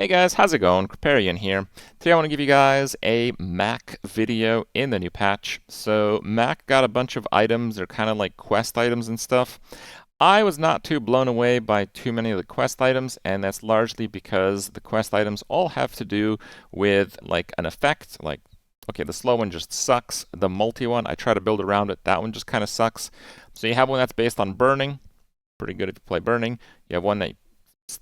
Hey guys, how's it going? Kripparrian here. Today I want to give you guys a Mac video in the new patch. So Mac got a bunch of items, they're kind of like quest items and stuff. I was not too blown away by too many of the quest items, and that's largely because the quest items all have to do with like an effect, like okay, the slow one just sucks. The multi one, I try to build around it, that one just kind of sucks. So you have one that's based on burning, pretty good if you play burning. You have one that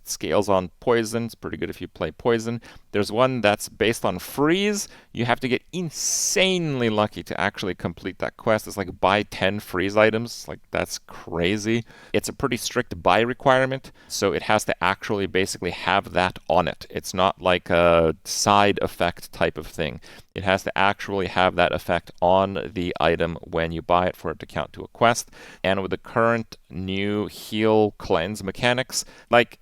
scales on poison. It's pretty good if you play poison. There's one that's based on freeze. You have to get insanely lucky to actually complete that quest. It's like buy 10 freeze items. Like, that's crazy. It's a pretty strict buy requirement, so it has to actually basically have that on it. It's not like a side effect type of thing. It has to actually have that effect on the item when you buy it for it to count to a quest. And with the current new heal cleanse mechanics, like,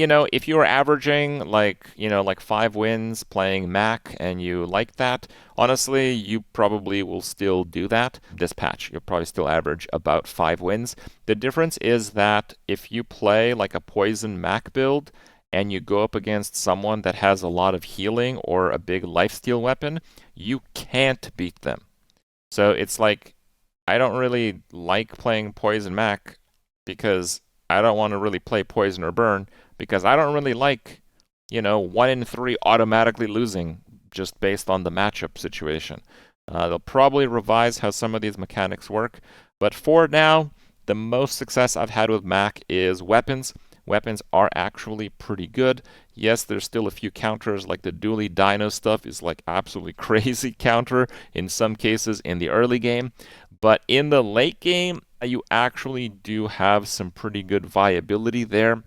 if you were averaging like 5 wins playing Mac and you like that, honestly, you probably will still do that this patch. You'll probably still average about 5 wins. The difference is that if you play like a poison Mac build and you go up against someone that has a lot of healing or a big lifesteal weapon, you can't beat them. So it's like, I don't really like playing poison Mac because I don't want to really play poison or burn, because I don't really like, 1 in 3 automatically losing just based on the matchup situation. They'll probably revise how some of these mechanics work, but for now, the most success I've had with Mac is weapons. Weapons are actually pretty good. Yes, there's still a few counters, like the dually dino stuff is like absolutely crazy counter in some cases in the early game, but in the late game, you actually do have some pretty good viability there.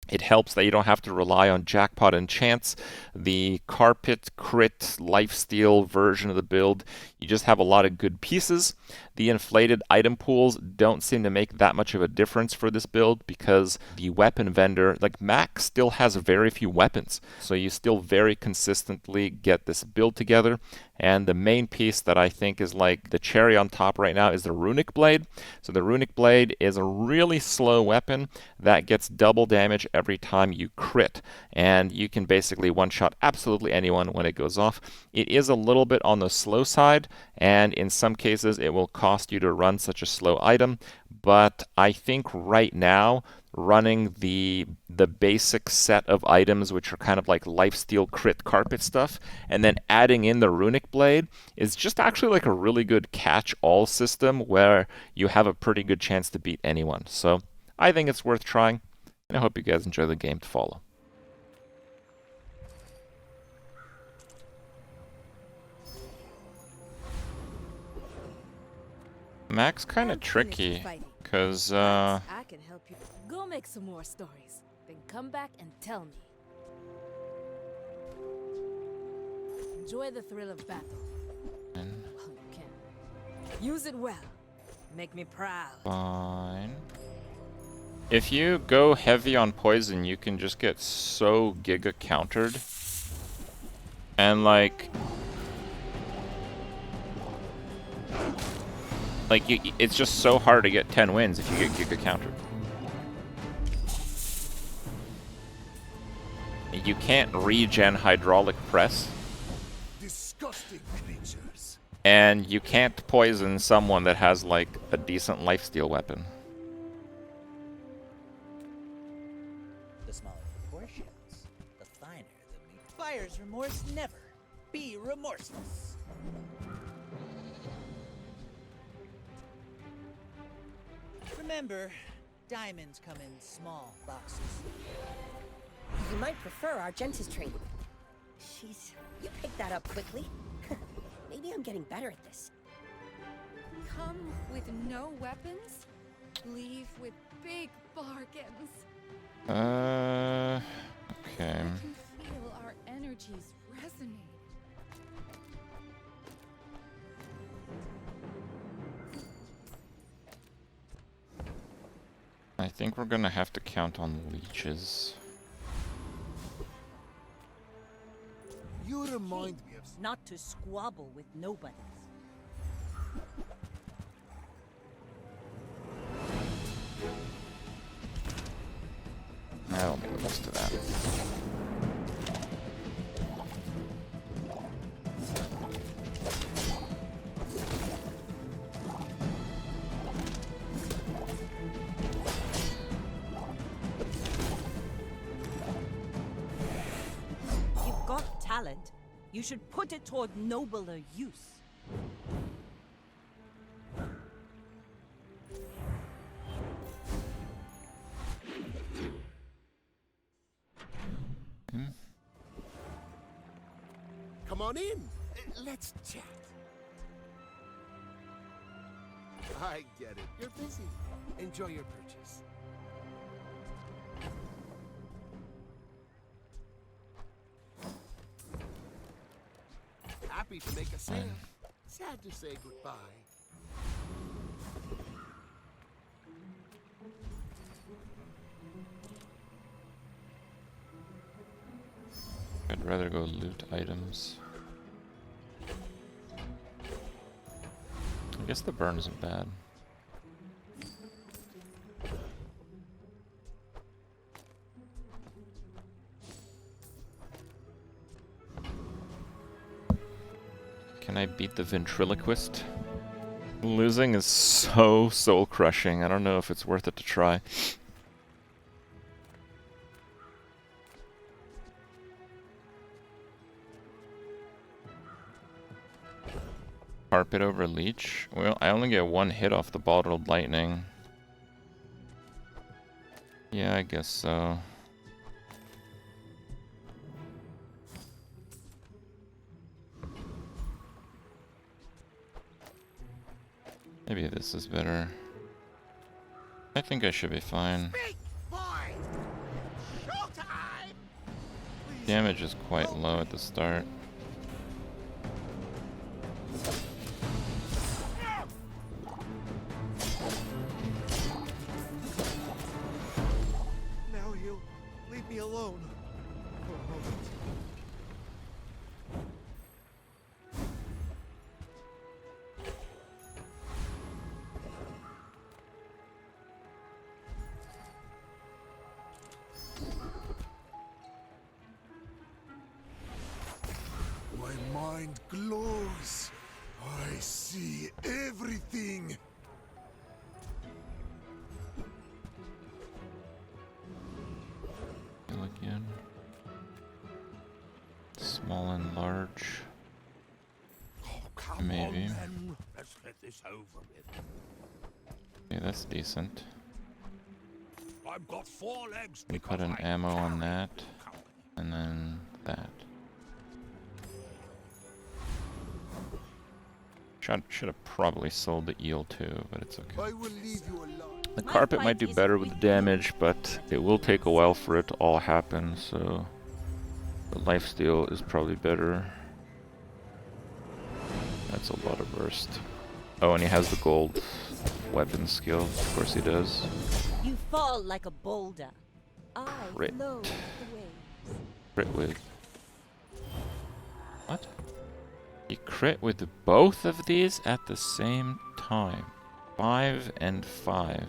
It helps that you don't have to rely on jackpot and chance. The carpet crit lifesteal version of the build, you just have a lot of good pieces. The inflated item pools don't seem to make that much of a difference for this build because the weapon vendor, like Mac, still has very few weapons. So you still very consistently get this build together. And the main piece that I think is like the cherry on top right now is the RUNIC blade. So the RUNIC blade is a really slow weapon that gets double damage every time you crit, and you can basically one-shot absolutely anyone when it goes off. It is a little bit on the slow side, and in some cases it will cost you to run such a slow item, but I think right now running the basic set of items, which are kind of like lifesteal crit carpet stuff, and then adding in the RUNIC blade is just actually like a really good catch-all system where you have a pretty good chance to beat anyone. So I think it's worth trying, and I hope you guys enjoy the game to follow. Mac's kind of tricky, because, I can help you. Go make some more stories, then come back and tell me. Enjoy the thrill of battle. Well, you can. Use it well. Make me proud. Fine. If you go heavy on poison, you can just get so giga countered. And like it's just so hard to get 10 wins if you get giga countered. You can't regen hydraulic press. Disgusting creatures. And you can't poison someone that has like a decent lifesteal weapon. The smaller proportions, the finer the meat. Fire's remorse never. Be remorseless. Remember, diamonds come in small boxes. You might prefer Argenta's training. Jeez, you picked that up quickly. Maybe I'm getting better at this. Come with no weapons, leave with big bargains. Okay. I can feel our energies resonate. I think we're gonna have to count on leeches. You remind me of Not to squabble with nobodies. I don't make the most of that. talent, you should put it toward nobler use. Come on in. Let's chat. I get it. You're busy. Enjoy your purchase. Happy to make a sale. Sad to say goodbye. I'd rather go loot items. I guess the burn isn't bad. Can I beat the ventriloquist? Losing is so soul-crushing. I don't know if it's worth it to try. Carpet over leech? Well, I only get one hit off the bottled lightning. Yeah, I guess so. Maybe this is better. I think I should be fine. Damage is quite low at the start. Now he'll leave me alone for a moment. My mind glows. I see everything. Again. Small and large. Oh, come Maybe. on then. Let's get this over with. Okay, that's decent. I've got 4 legs. We put an ammo on that, and then that. Should have probably sold the eel too, but it's okay. I will leave you alone. The My carpet might fight do is better with with the damage, but it will take a while for it to all happen, so the lifesteal is probably better. That's a lot of burst. Oh, and he has the gold weapon skill. Of course he does. You fall like a boulder. I Crit. flow the waves. Crit with... What? You crit with both of these at the same time. 5 and 5.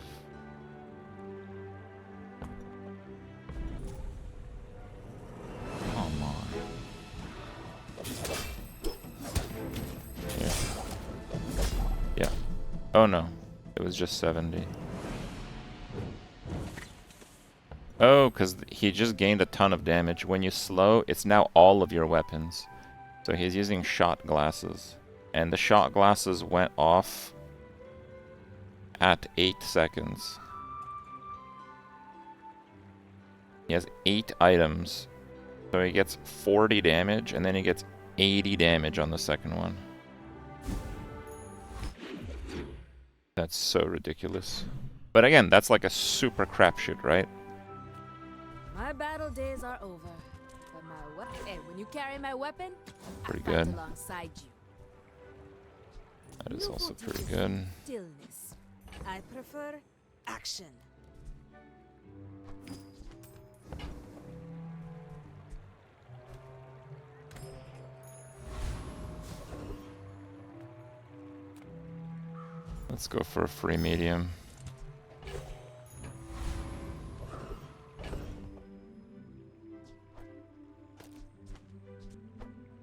Come on. Here. Yeah. Oh no. It was just 70. Oh, because he just gained a ton of damage. When you slow, it's now all of your weapons. So he's using shot glasses. And the shot glasses went off at 8 seconds. He has 8 items. So he gets 40 damage, and then he gets 80 damage on the second one. That's so ridiculous. But again, that's like a super crapshoot, right? My battle days are over. But my weapon. Hey, when you carry my weapon, Pretty I fight good. alongside you. That is You also want to pretty use good. Stillness. I prefer action. Let's go for a free medium.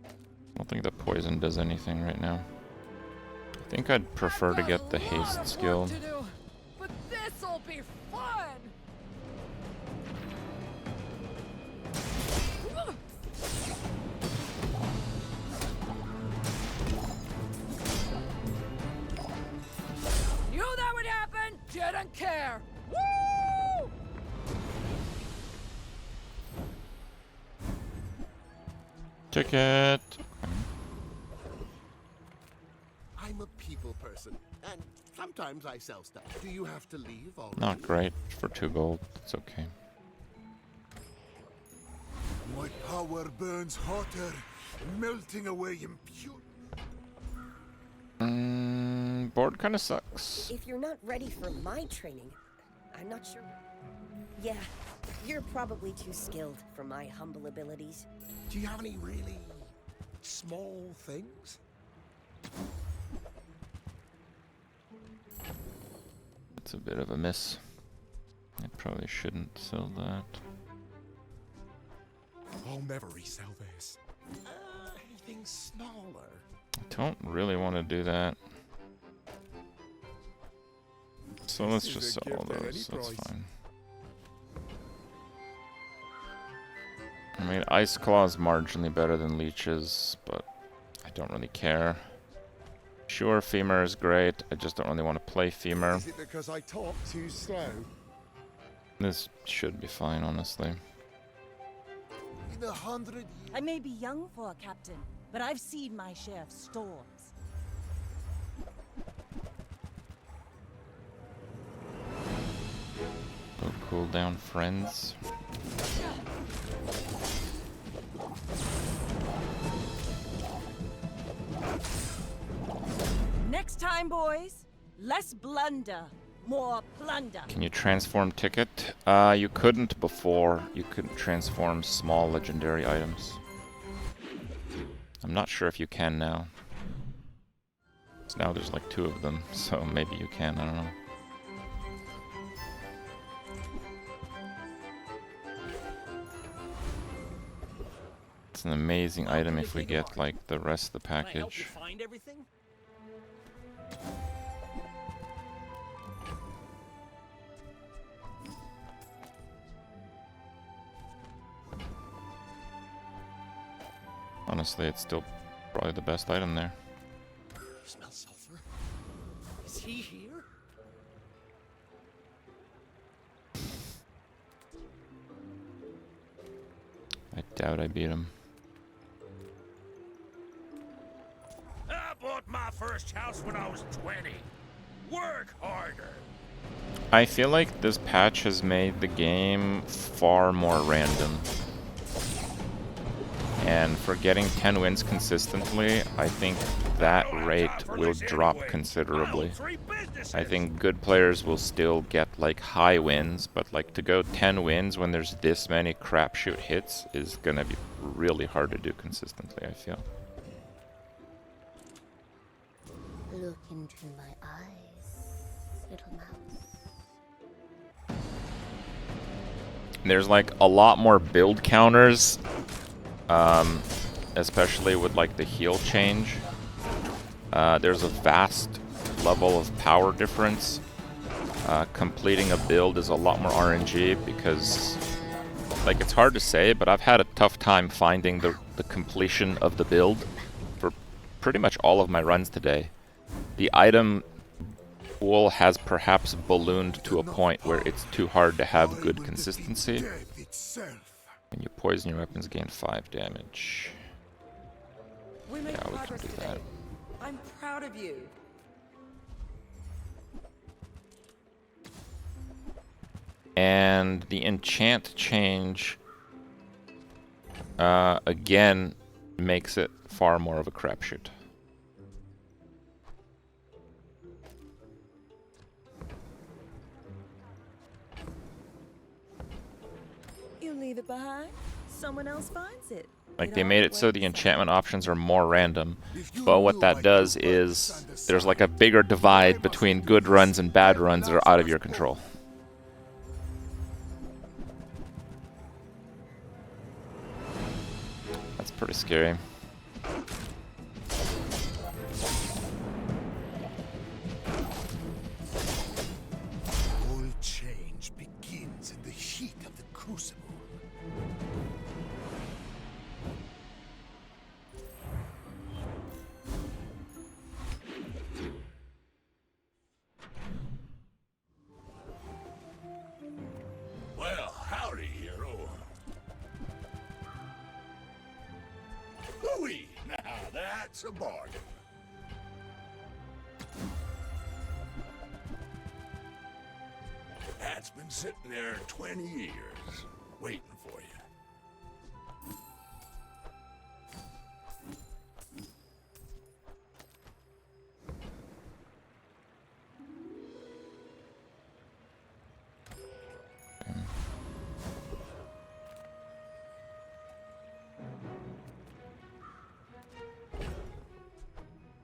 I don't think the poison does anything right now. I think I'd prefer to get the haste skill. But this'll be fun. Ticket. I'm a people person, and sometimes I sell stuff. Do you have to leave already? Not great for 2 gold. It's okay. My power burns hotter, melting away impure. Board kind of sucks. If you're not ready for my training, I'm not sure. Yeah, you're probably too skilled for my humble abilities. Do you have any really small things? It's a bit of a miss. I probably shouldn't sell that. I'll never resell this. Anything smaller? I don't really want to do that. So let's This just is a sell all gift at those. any That's price. fine. I mean, Ice Claw is marginally better than Leeches, but I don't really care. Sure, Femur is great. I just don't really want to play Femur. Is it because I talk too slow? This should be fine, honestly. In 100 years. I may be young for a captain, but I've seen my share of storms. Go cool down, friends. Next time, boys, less blunder, more plunder. Can you transform Ticket? You couldn't before. You couldn't transform small legendary items. I'm not sure if you can now. 'Cause now there's like 2 of them, so maybe you can, I don't know. It's an amazing item if we get like the rest of the package. Find everything? Honestly, it's still probably the best item there. Smell sulfur? Is he here? I doubt I beat him. I bought my first house when I was 20. Work harder. I feel like this patch has made the game far more random. And for getting 10 wins consistently, I think that rate will drop considerably. I think good players will still get like high wins, but like to go 10 wins when there's this many crapshoot hits is gonna be really hard to do consistently, I feel. Look into my eyes, little mouse. There's like a lot more build counters, especially with like the heal change. There's a vast level of power difference. Completing a build is a lot more RNG because, like, it's hard to say, but I've had a tough time finding the completion of the build for pretty much all of my runs today. The item pool has perhaps ballooned to a point where it's too hard to have good consistency. When you poison your weapons, gain 5 damage. We made Yeah, we can progress do today. that. I'm proud of you. And the enchant change, again, makes it far more of a crapshoot. You leave it behind, someone else finds it. Like, they made it so the enchantment options are more random, but what that does is there's like a bigger divide between good runs and bad runs that are out of your control. That's pretty scary. All change begins in the heat of the crucible. Well, howdy, hero. That's a bargain. That's been sitting there 20 years, waiting for you.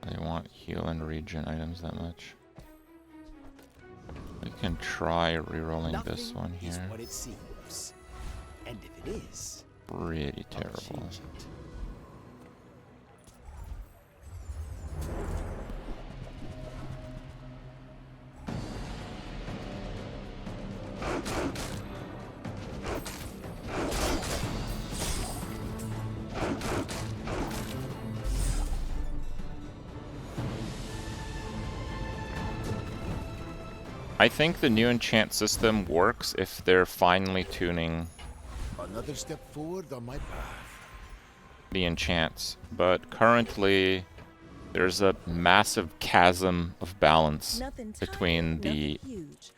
I want heal and regen items that much. We can try re-rolling this one Is here. what it seems. And if it is, Pretty I'll terrible. change it. I think the new enchant system works if they're finally tuning Another step forward on my path. the enchants, but currently there's a massive chasm of balance Nothing between tiny, the nothing huge.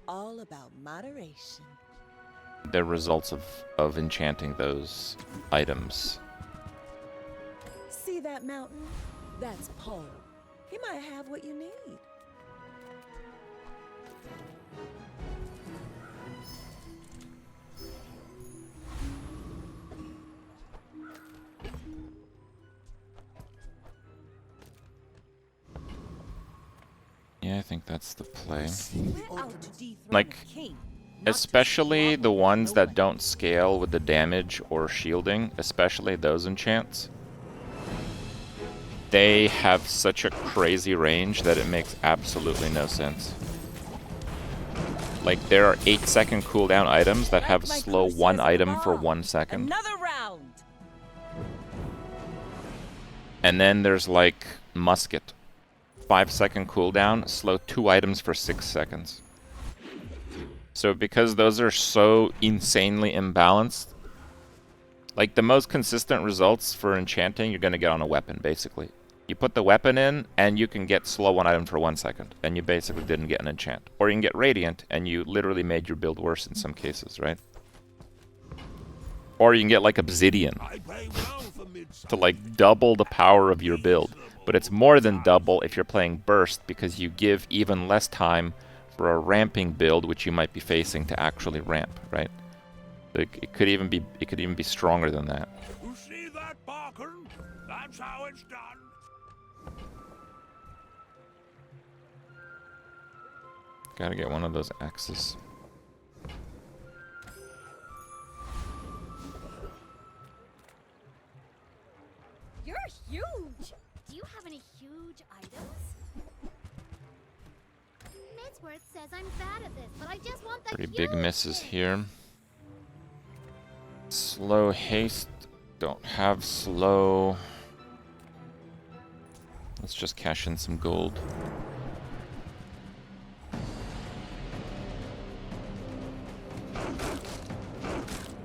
All about moderation. results of enchanting those items. See that mountain? That's Pole. He might have what you need. Yeah, I think that's the play. We're out to dethrone Like, a king, not to especially squabble the over ones no that one. don't scale with the damage or shielding, especially those enchants. They have such a crazy range that it makes absolutely no sense. Like, there are 8-second cooldown items that have Like my slow crew one says item above, for 1 second. Another round. And then there's like musket. 5-second cooldown, slow 2 items for 6 seconds. So because those are so insanely imbalanced, like the most consistent results for enchanting you're gonna get on a weapon, basically. You put the weapon in, and you can get slow 1 item for 1 second, and you basically didn't get an enchant. Or you can get radiant, and you literally made your build worse in some cases, right? Or you can get like obsidian I pay well for midsummer. to like double the power of your build. But it's more than double if you're playing burst, because you give even less time for a ramping build, which you might be facing, to actually ramp, right? Like, it could even be stronger than that. You see that, Barker? That's how it's done. Gotta get one of those axes. You're huge! Do you have any huge items? Midsworth says I'm bad at this, but I just want the Pretty big huge misses thing. here. Slow haste. Don't have slow. Let's just cash in some gold.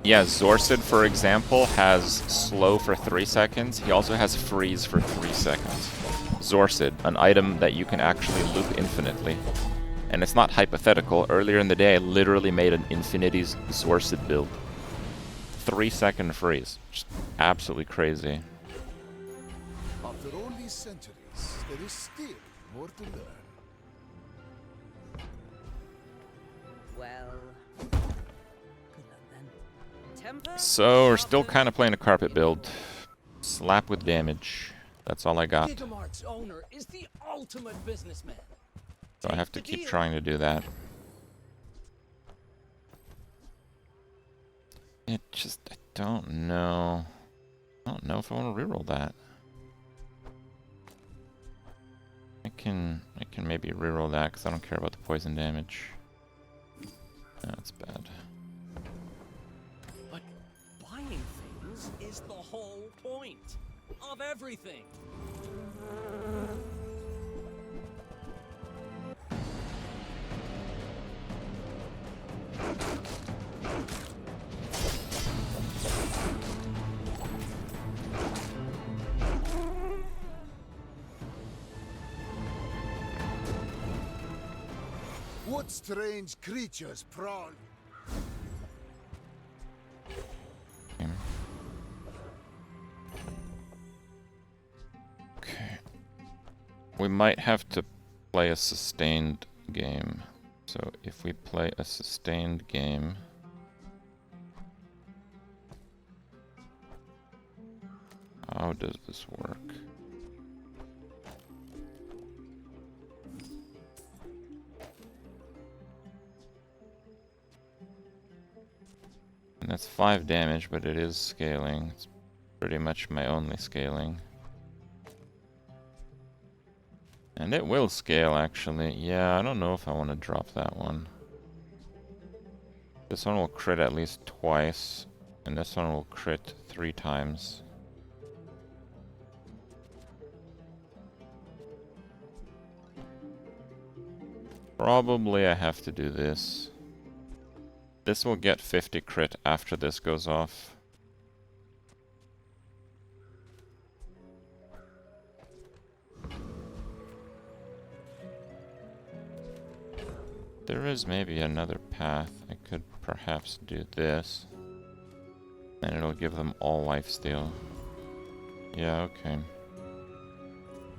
Yeah, Zorsid, for example, has slow for 3 seconds. He also has freeze for 3 seconds. Zorsid, an item that you can actually loop infinitely. And it's not hypothetical. Earlier in the day, I literally made an Infinity's Zorsid build. 3-second freeze. Just absolutely crazy. After all these centuries, there is still more to learn. Well, good luck then. Temper, So we're still sharpen, kind of playing a carpet build. Slap with damage. That's all I got. Gigamart's owner is the ultimate businessman. So I have to keep trying to do that. It just, I don't know. I don't know if I want to reroll that. I can maybe reroll that because I don't care about the poison damage. That's bad. But buying things is the whole point of everything. What strange creatures prowl? Okay. We might have to play a sustained game. So if we play a sustained game... How does this work? And that's 5 damage, but it is scaling. It's pretty much my only scaling. And it will scale, actually. Yeah, I don't know if I want to drop that one. This one will crit at least twice, and this one will crit 3 times. Probably I have to do this. This will get 50 crit after this goes off. There is maybe another path. I could perhaps do this. And it'll give them all lifesteal. Yeah, okay.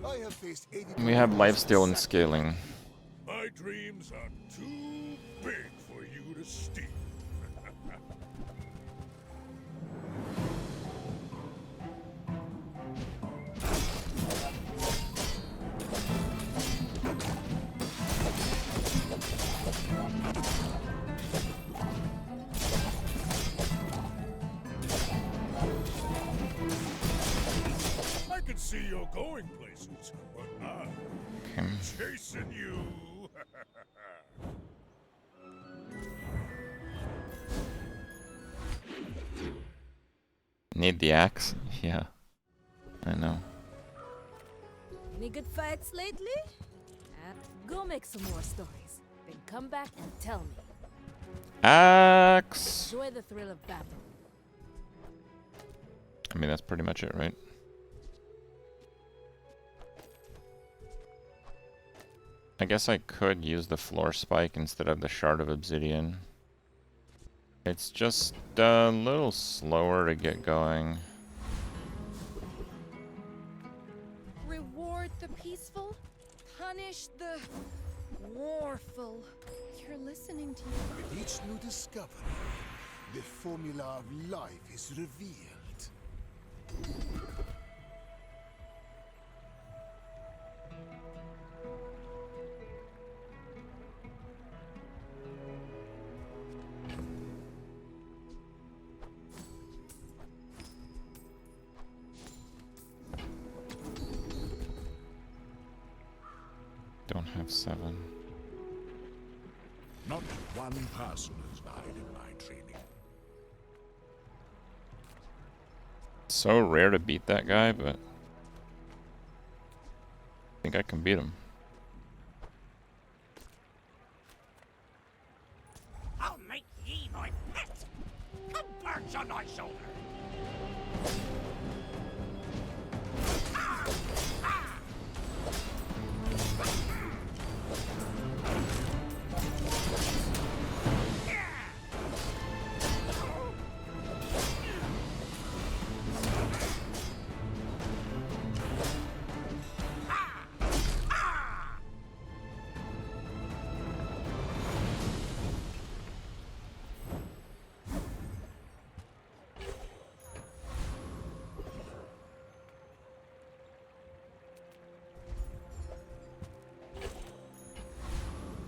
I have faced 80 We have lifesteal and scaling. My dreams are too big for you to steal. I can see you're going places, but I'm chasing you. Need the axe? Yeah. I know. Any good fights lately? Go make some more stories. Then come back and tell me. Axe! Enjoy the thrill of battle. I mean, that's pretty much it, right? I guess I could use the floor spike instead of the shard of obsidian. It's just a little slower to get going. Reward the peaceful, punish the warful. You're listening to you. With each new discovery, the formula of life is revealed. Don't have 7. Not one person has died in my training. So rare to beat that guy, but I think I can beat him. I'll make ye my pet. Come perch on my shoulder.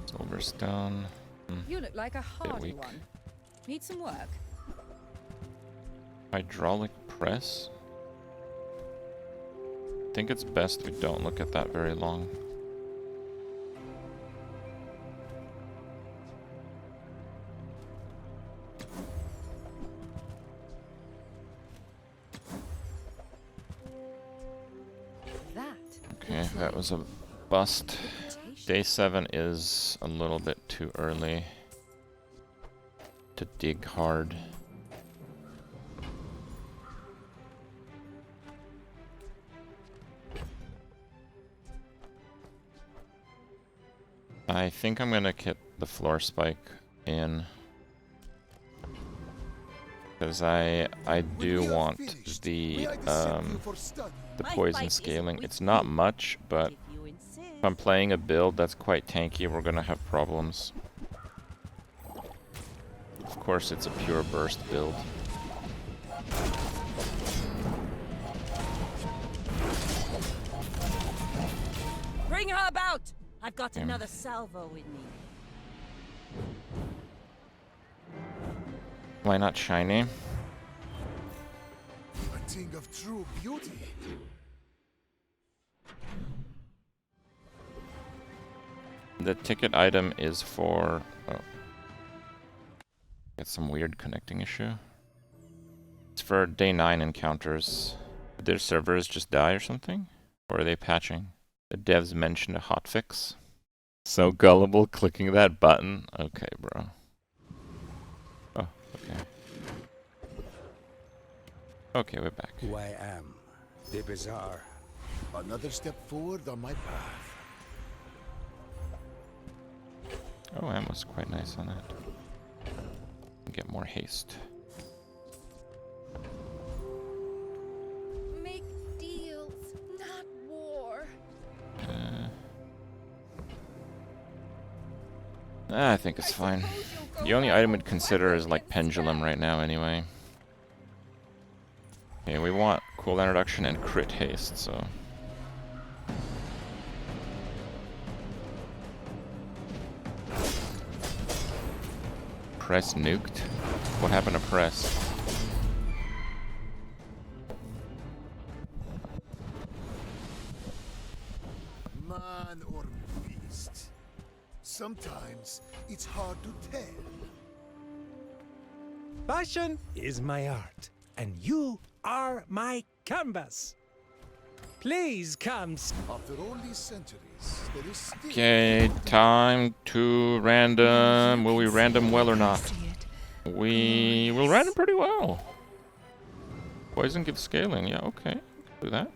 Silverstone. You look like a hardy weak. one. Need some work? Hydraulic press? I think it's best we don't look at that very long. That. Okay, that was a bust. Day 7 is a little bit too early to dig hard. I think I'm gonna get the floor spike in. Because I do want the poison scaling. It's not much, but if I'm playing a build that's quite tanky, we're gonna have problems. Of course, it's a pure burst build. Bring her about! I've got another salvo in me. Why not shiny? A thing of true beauty. The ticket item is for... Oh. Get some weird connecting issue. It's for day 9 encounters. Did their servers just die or something? Or are they patching? The devs mentioned a hotfix. So gullible clicking that button. Okay, bro. Oh, okay. Okay, we're back. Who I am, the Bazaar. Another step forward on my path. Oh, ammo's quite nice on that. Get more haste. Make deals, not war. I think it's fine. The only item we'd consider is like Pendulum right now anyway. Okay, we want cooldown reduction and crit haste, so... Press nuked? What happened to press? Man or beast. Sometimes it's hard to tell. Passion is my art, and you are my canvas. Please come. After all these centuries, there is still... Okay, time to random. Will we random well or not? We will random pretty well. Poison gives scaling. Yeah, okay. Do that.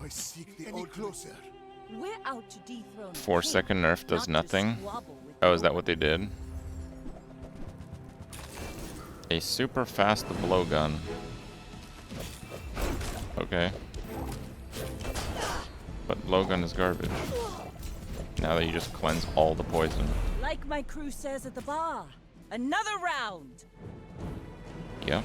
I seek the old closer. We're out to dethrone 4-second nerf does nothing. Oh, is that what they did? A super fast blowgun. Okay. But blowgun is garbage. Now that you just cleanse all the poison. Like my crew says at the bar, another round. Yeah.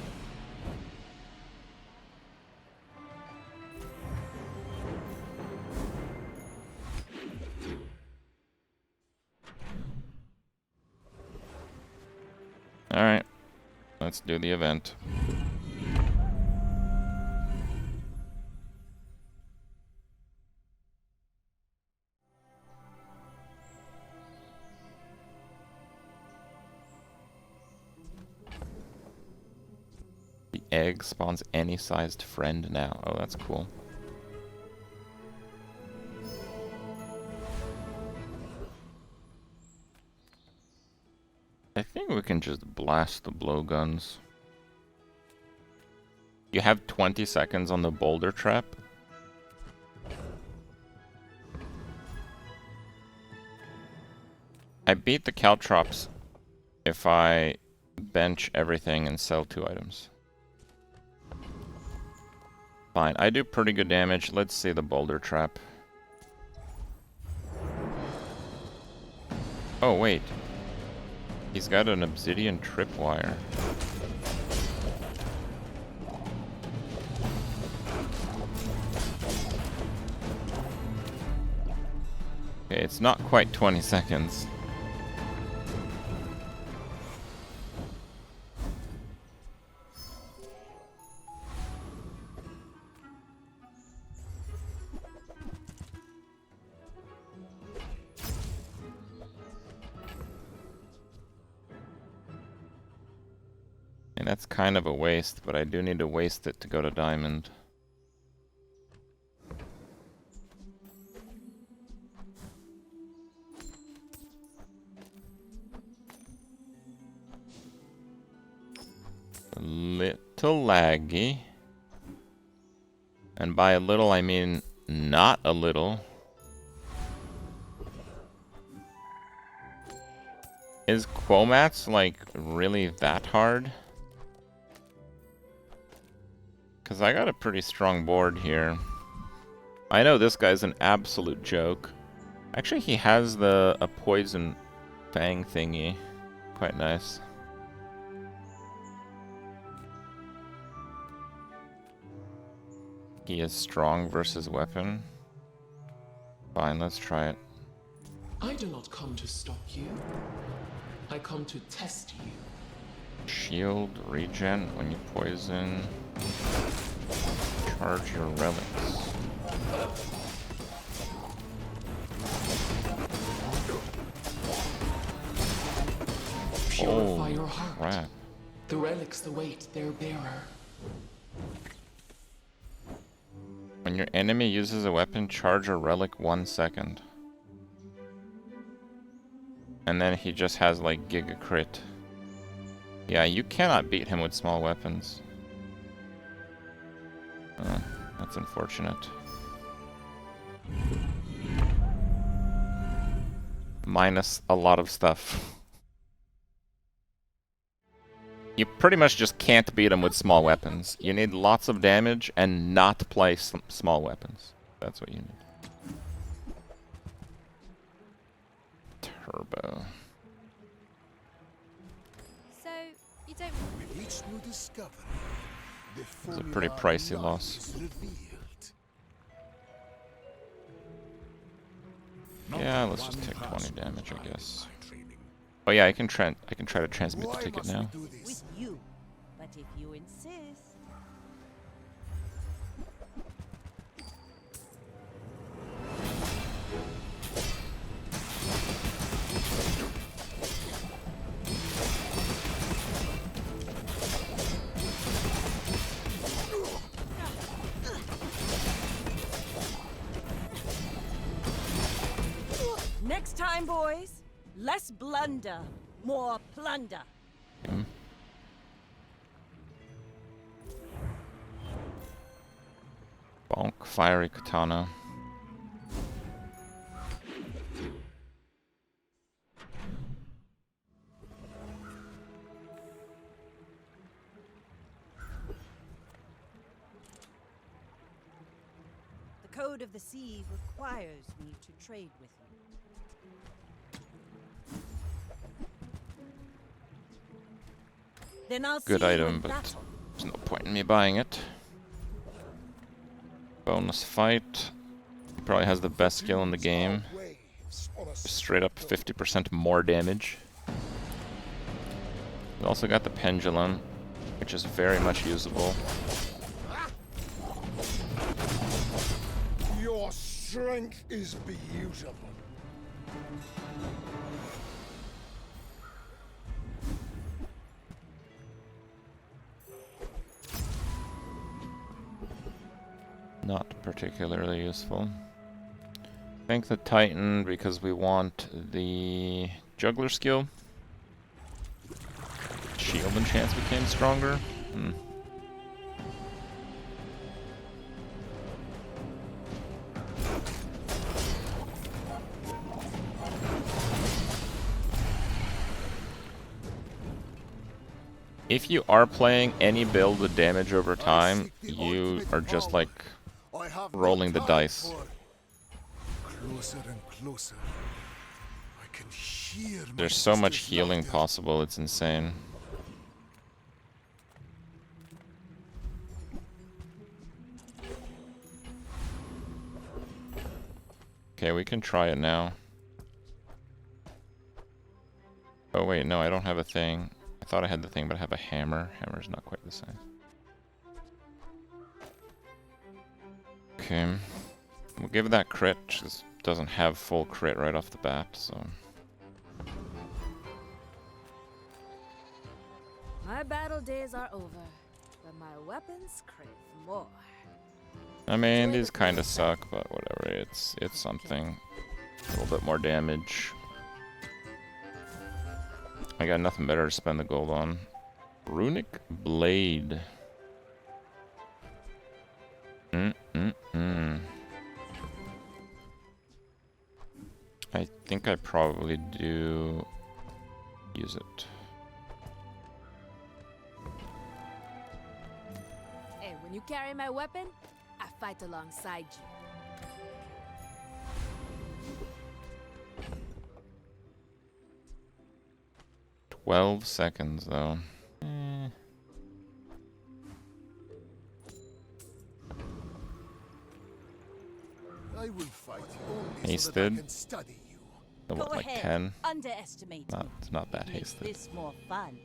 Alright, let's do the event. The egg spawns any sized friend now. Oh, that's cool. I think we can just blast the blowguns. You have 20 seconds on the boulder trap. I beat the caltrops if I bench everything and sell 2 items. Fine, I do pretty good damage. Let's see the boulder trap. Oh, wait. He's got an obsidian tripwire. Okay, it's not quite 20 seconds. And that's kind of a waste, but I do need to waste it to go to diamond. Little laggy. And by a little, I mean not a little. Is Quomats, like, really that hard? Because I got a pretty strong board here. I know this guy's an absolute joke. Actually, he has a poison fang thingy. Quite nice. He is strong versus weapon. Fine, let's try it. I do not come to stop you. I come to test you. Shield, regen, when you poison. Charge your relics. Purify your heart. Crap. The relics await their bearer. When your enemy uses a weapon, charge a relic 1 second. And then he just has like Giga Crit. Yeah, you cannot beat him with small weapons. That's unfortunate. Minus a lot of stuff. You pretty much just can't beat him with small weapons. You need lots of damage and not play small weapons. That's what you need. Turbo. So, you don't... With each new discovery, the It's a pretty pricey loss. Yeah, let's just take 20 damage, I guess. Oh yeah, I can try to transmit the ticket now. With you, but if you insist. Next time, boys, less blunder, more plunder. Bonk, fiery katana. The code of the sea requires me to trade with you. Then I'll Good see you item, in but battle. there's no point in me buying it. Bonus fight. He probably has the best skill in the game. Just straight up 50% more damage. We also got the pendulum, which is very much usable. Your strength is beautiful. Not particularly useful. Thank the Titan because we want the juggler skill. Shield and chance became stronger. If you are playing any build with damage over time, you are just like rolling the dice. Closer and closer. I can hear There's so much healing possible, it's insane. Okay, we can try it now. Oh wait, no, I don't have a thing. I thought I had the thing, but I have a hammer. Hammer's not quite the same. Okay. We'll give that crit. Just doesn't have full crit right off the bat, so... My battle days are over, but my weapons crave more. I mean, these kind of suck, but whatever. It's something. A little bit more damage. I got nothing better to spend the gold on. Runic Blade. I think I probably do use it. Hey, when you carry my weapon, I fight alongside you. 12 seconds though. I will fight you only Hasted. so that I can study you. Oh, what, Go like ahead. 10? Underestimate me. It's not that Makes hasted. this more fun.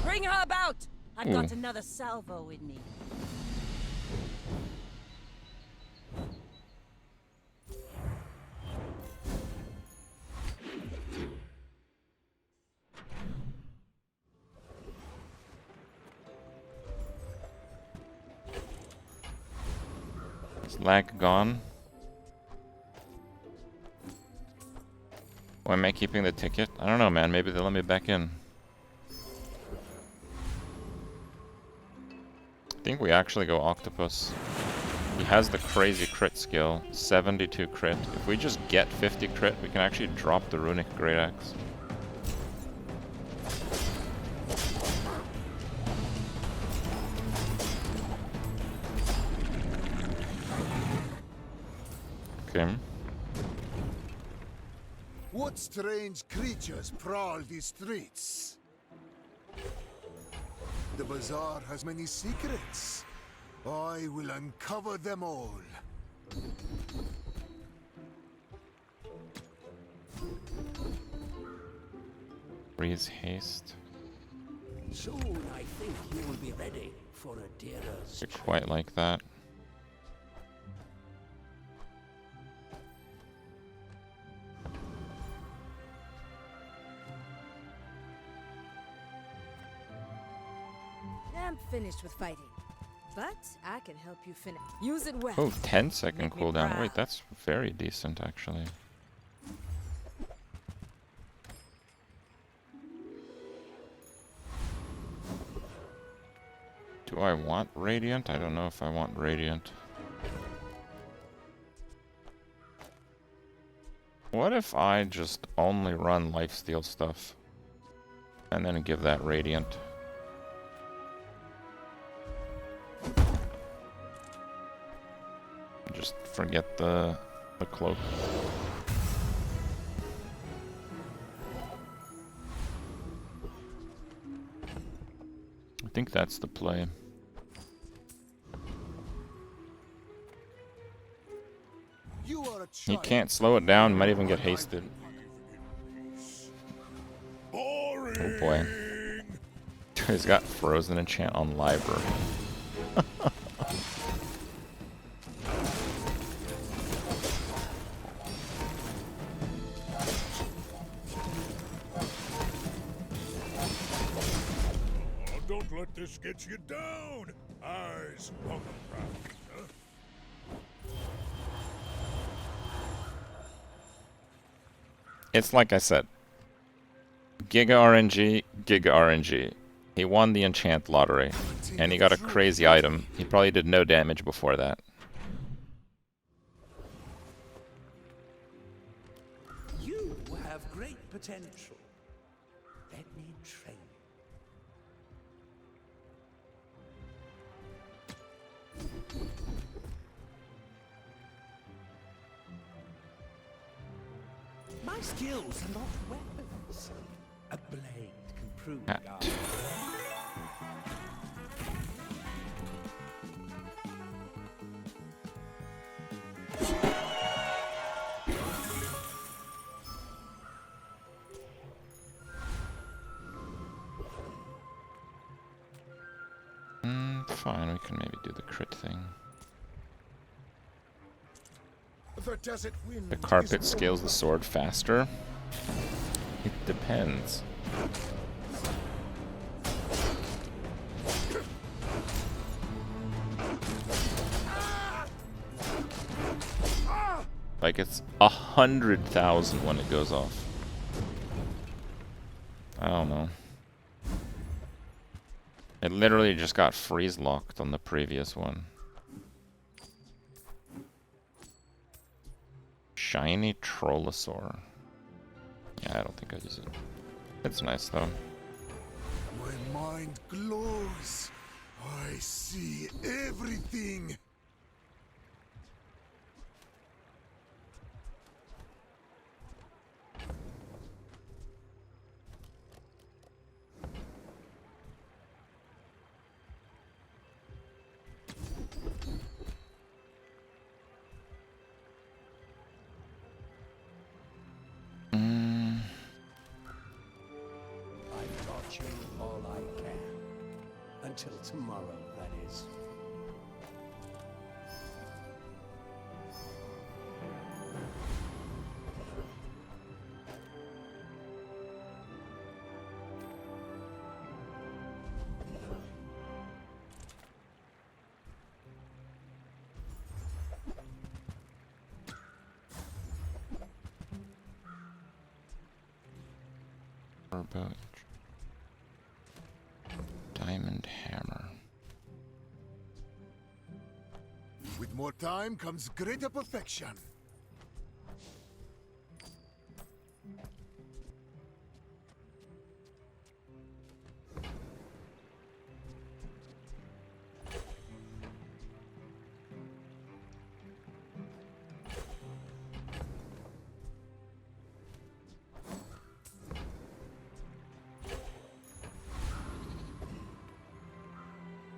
Bring her about! I've got another salvo in me. Is lag gone? Why am I keeping the ticket? I don't know, man. Maybe they'll let me back in. I think we actually go Octopus. He has the crazy crit skill, 72 crit. If we just get 50 crit, we can actually drop the Runic Great Axe. Okay. What strange creatures prowl these streets? The Bazaar has many secrets. I will uncover them all. Freeze haste. Soon I think you will be ready for a dearer's You're quite like that. I'm finished with fighting. But I can help you finish. Use it well. Oh, 10-second Make me cooldown. proud. Wait, that's very decent, actually. Do I want Radiant? I don't know if I want Radiant. What if I just only run lifesteal stuff? And then give that Radiant? Just forget the cloak. I think that's the play. You are a He child. can't slow it down, might even get hasted. Oh boy. He's got frozen enchant on library. Don't let this get you down. Eyes on the prize, huh? It's like I said. Giga RNG, Giga RNG. He won the enchant lottery, and he got a crazy item. He probably did no damage before that. You have great potential. Let me train you. My skills are not weapons. A blade can prove Hat. our Fine, we can maybe do the crit thing. The desert wind The carpet is scales the sword faster. It depends. Like, it's 100,000 when it goes off. I don't know. It literally just got freeze locked on the previous one. Shiny Trollosaur. Yeah, I don't think I'd use it. It's nice though. My mind glows. I see everything. I've taught you all I can. Until tomorrow, that is. Turbo Diamond Hammer. With more time comes greater perfection.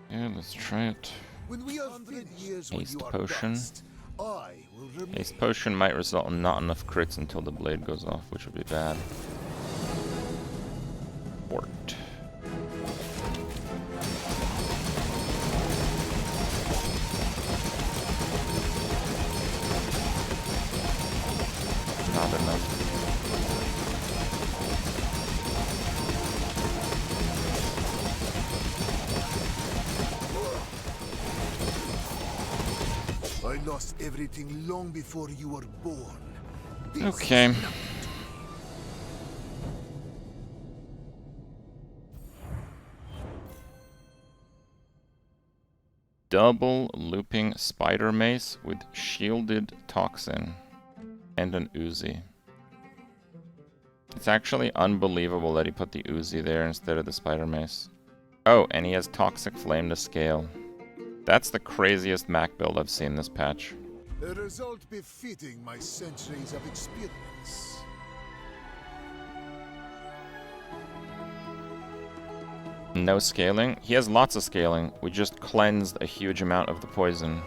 Yeah, let's try it. When we are years when Haste you are potion. dust, I will remain. Haste potion might result in not enough crits until the blade goes off, which would be bad. Port. Not enough. I lost everything long before you were born. This Okay. is nothing. Double looping spider mace with shielded toxin and an Uzi. It's actually unbelievable that he put the Uzi there instead of the spider mace. Oh, and he has toxic flame to scale. That's the craziest Mac build I've seen this patch. A result befitting my centuries of experience. No scaling? He has lots of scaling. We just cleansed a huge amount of the poison.